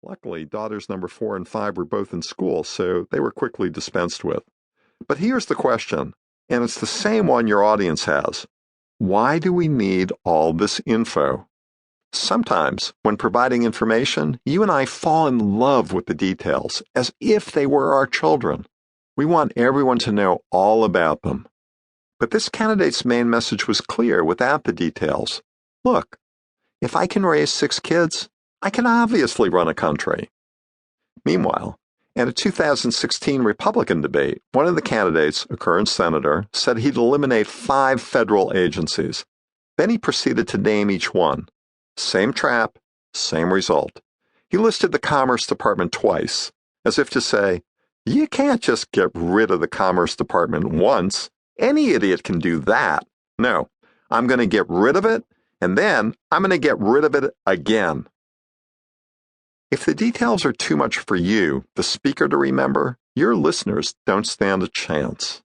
Luckily, daughters number 4 and 5 were both in school, so they were quickly dispensed with. But here's the question, and it's the same one your audience has. Why do we need all this info? Sometimes, when providing information, you and I fall in love with the details, as if they were our children. We want everyone to know all about them. But this candidate's main message was clear without the details. Look, if I can raise 6 kids, I can obviously run a country. Meanwhile, at a 2016 Republican debate, one of the candidates, a current senator, said he'd eliminate 5 federal agencies. Then he proceeded to name each one. Same trap, same result. He listed the Commerce Department twice, as if to say, you can't just get rid of the Commerce Department once. Any idiot can do that. No, I'm going to get rid of it, and then I'm going to get rid of it again. If the details are too much for you, the speaker, to remember, your listeners don't stand a chance.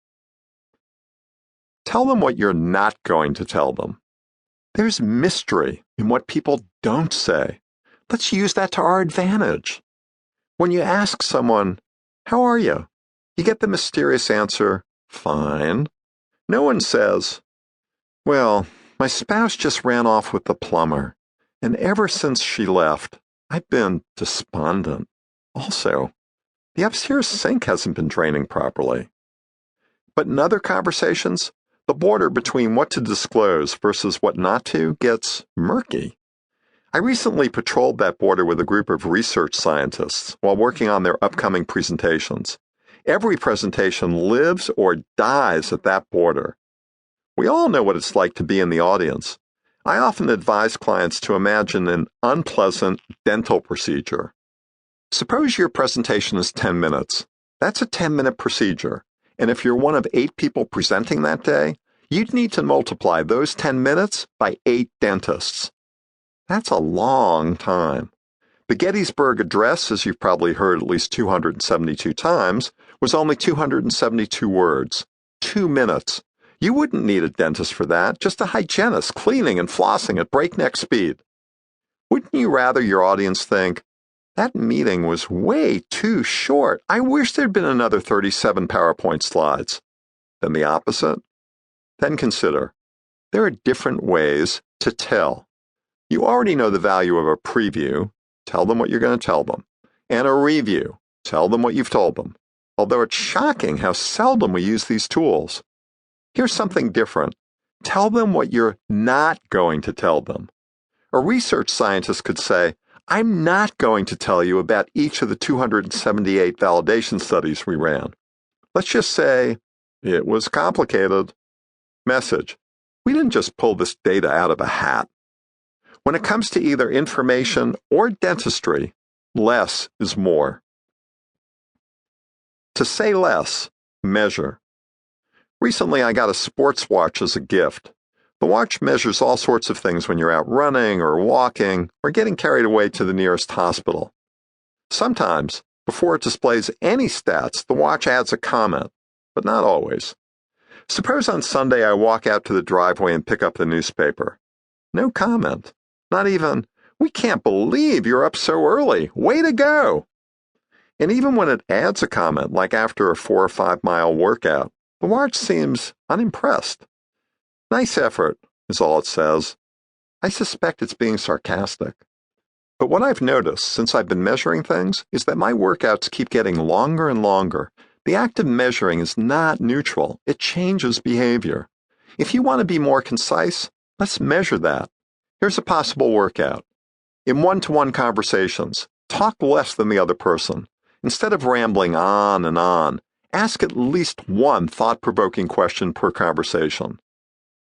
Tell them what you're not going to tell them. There's mystery in what people don't say. Let's use that to our advantage. When you ask someone, "How are you?" you get the mysterious answer, "Fine." No one says, "Well, my spouse just ran off with the plumber, and ever since she left, I've been despondent. Also, the upstairs sink hasn't been draining properly." But in other conversations, the border between what to disclose versus what not to gets murky. I recently patrolled that border with a group of research scientists while working on their upcoming presentations. Every presentation lives or dies at that border. We all know what it's like to be in the audience. I often advise clients to imagine an unpleasant dental procedure. Suppose your presentation is 10 minutes. That's a 10-minute procedure. And if you're one of 8 people presenting that day, you'd need to multiply those 10 minutes by 8 dentists. That's a long time. The Gettysburg Address, as you've probably heard at least 272 times, was only 272 words. 2 minutes. You wouldn't need a dentist for that, just a hygienist cleaning and flossing at breakneck speed. Wouldn't you rather your audience think, that meeting was way too short. I wish there'd been another 37 PowerPoint slides. Than the opposite? Then consider, there are different ways to tell. You already know the value of a preview. Tell them what you're going to tell them. And a review. Tell them what you've told them. Although it's shocking how seldom we use these tools. Here's something different. Tell them what you're not going to tell them. A research scientist could say, I'm not going to tell you about each of the 278 validation studies we ran. Let's just say, it was complicated. Message. We didn't just pull this data out of a hat. When it comes to either information or dentistry, less is more. To say less, measure. Recently, I got a sports watch as a gift. The watch measures all sorts of things when you're out running or walking or getting carried away to the nearest hospital. Sometimes, before it displays any stats, the watch adds a comment, but not always. Suppose on Sunday I walk out to the driveway and pick up the newspaper. No comment. Not even, we can't believe you're up so early. Way to go. And even when it adds a comment, like after a 4 or 5 mile workout, the watch seems unimpressed. Nice effort, is all it says. I suspect it's being sarcastic. But what I've noticed since I've been measuring things is that my workouts keep getting longer and longer. The act of measuring is not neutral. It changes behavior. If you want to be more concise, let's measure that. Here's a possible workout. In one-to-one conversations, talk less than the other person. Instead of rambling on and on, ask at least one thought-provoking question per conversation.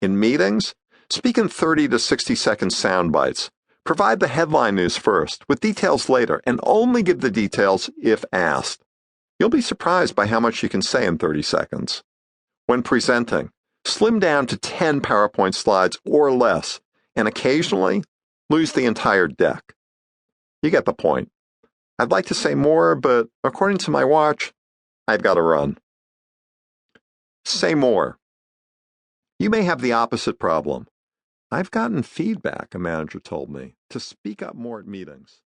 In meetings, speak in 30 to 60-second sound bites. Provide the headline news first, with details later, and only give the details if asked. You'll be surprised by how much you can say in 30 seconds. When presenting, slim down to 10 PowerPoint slides or less, and occasionally lose the entire deck. You get the point. I'd like to say more, but according to my watch, I've got to run. Say more. You may have the opposite problem. I've gotten feedback, a manager told me, to speak up more at meetings.